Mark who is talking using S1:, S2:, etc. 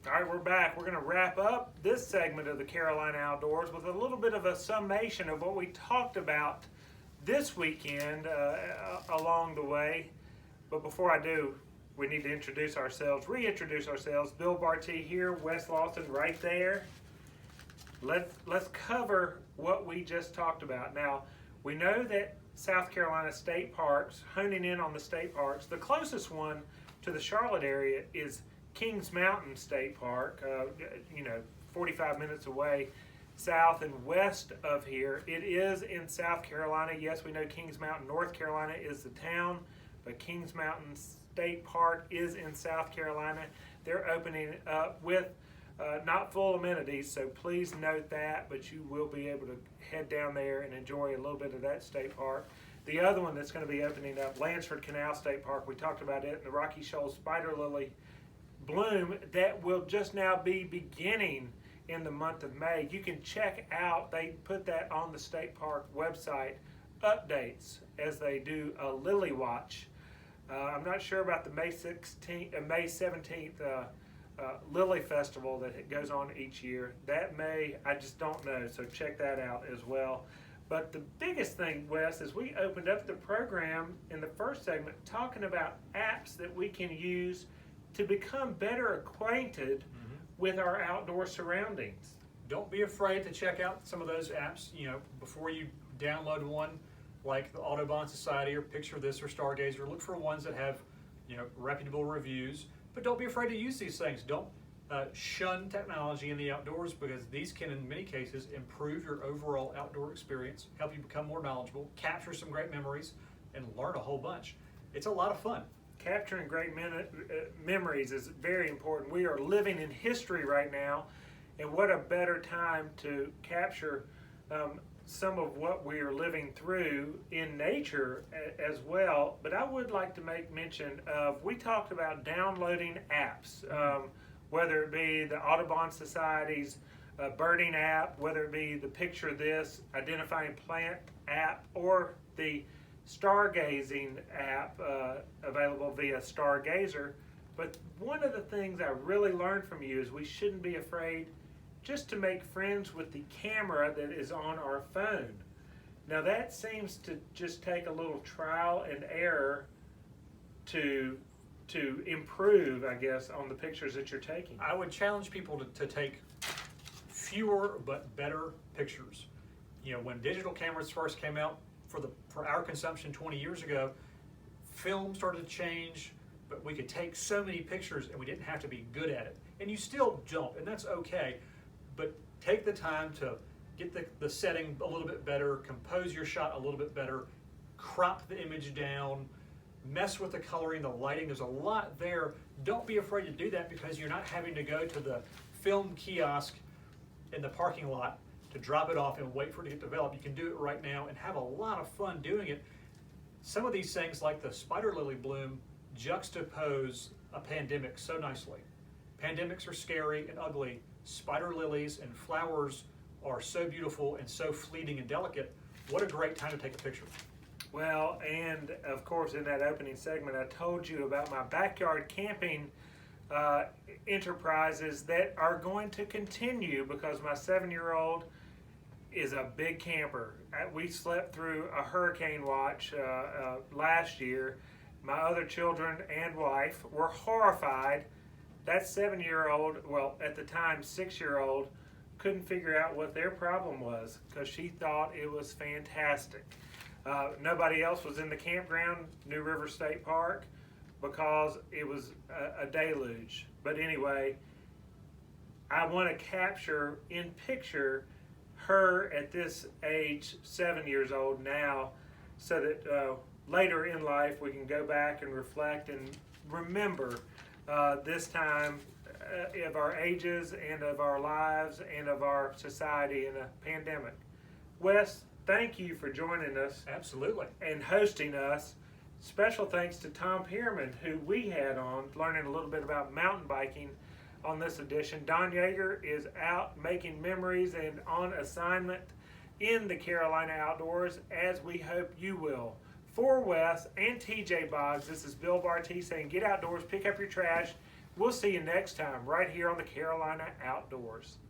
S1: All right, we're back. We're going to wrap up this segment of the Carolina Outdoors with a little bit of a summation of what we talked about this weekend along the way. But before I do, we need to reintroduce ourselves. Bill Barty here, Wes Lawson right there. Let's cover what we just talked about. Now, we know that South Carolina state parks, honing in on the state parks, the closest one to the Charlotte area is Kings Mountain State Park, 45 minutes away, south and west of here. It is in South Carolina. Yes, we know Kings Mountain, North Carolina is the town, but Kings Mountain State Park is in South Carolina. They're opening up with not full amenities, so please note that, but you will be able to head down there and enjoy a little bit of that state park. The other one that's going to be opening up, Lansford Canal State Park, we talked about it, and the Rocky Shoals Spider Lily bloom that will just now be beginning in the month of May. You can check out, they put that on the state park website, updates as they do a lily watch. I'm not sure about the May 17th Lily Festival that goes on each year. That May, I just don't know, so check that out as well. But the biggest thing, Wes, is we opened up the program in the first segment talking about apps that we can use to become better acquainted with our outdoor surroundings.
S2: Don't be afraid to check out some of those apps, before you download one like the Audubon Society or Picture This or Stargazer. Look for ones that have, reputable reviews, but don't be afraid to use these things. Don't shun technology in the outdoors, because these can, in many cases, improve your overall outdoor experience, help you become more knowledgeable, capture some great memories, and learn a whole bunch. It's a lot of fun.
S1: Capturing great memories is very important. We are living in history right now, and what a better time to capture some of what we are living through in nature as well. But I would like to make mention of, we talked about downloading apps, whether it be the Audubon Society's birding app, whether it be the Picture This identifying plant app, or the stargazing app available via Stargazer. But one of the things I really learned from you is we shouldn't be afraid just to make friends with the camera that is on our phone. Now that seems to just take a little trial and error to improve, I guess, on the pictures that you're taking.
S2: I would challenge people to take fewer but better pictures. When digital cameras first came out, for our consumption 20 years ago, film started to change, but we could take so many pictures and we didn't have to be good at it. And you still don't, and that's okay, but take the time to get the setting a little bit better, compose your shot a little bit better, crop the image down, mess with the coloring, the lighting. There's a lot there. Don't be afraid to do that, because you're not having to go to the film kiosk in the parking lot to drop it off and wait for it to get developed. You can do it right now and have a lot of fun doing it. Some of these things, like the spider lily bloom, juxtapose a pandemic so nicely. Pandemics are scary and ugly. Spider lilies and flowers are so beautiful and so fleeting and delicate. What a great time to take a picture.
S1: Well, and of course in that opening segment I told you about my backyard camping enterprises that are going to continue, because my 7-year-old is a big camper. We slept through a hurricane watch last year. My other children and wife were horrified. That 7-year-old, well, at the time 6-year-old, couldn't figure out what their problem was, because she thought it was fantastic. Nobody else was in the campground, New River State Park, because it was a deluge. But anyway, I want to capture in picture her at this age, 7 years old now, so that later in life we can go back and reflect and remember this time of our ages and of our lives and of our society in a pandemic. Wes, thank you for joining us.
S2: Absolutely.
S1: And hosting us. Special thanks to Tom Pierman, who we had on, learning a little bit about mountain biking on this edition. Don Yeager is out making memories and on assignment in the Carolina outdoors, as we hope you will. For Wes and TJ Boggs, this is Bill Barty saying, get outdoors, pick up your trash, We'll see you next time right here on the Carolina Outdoors.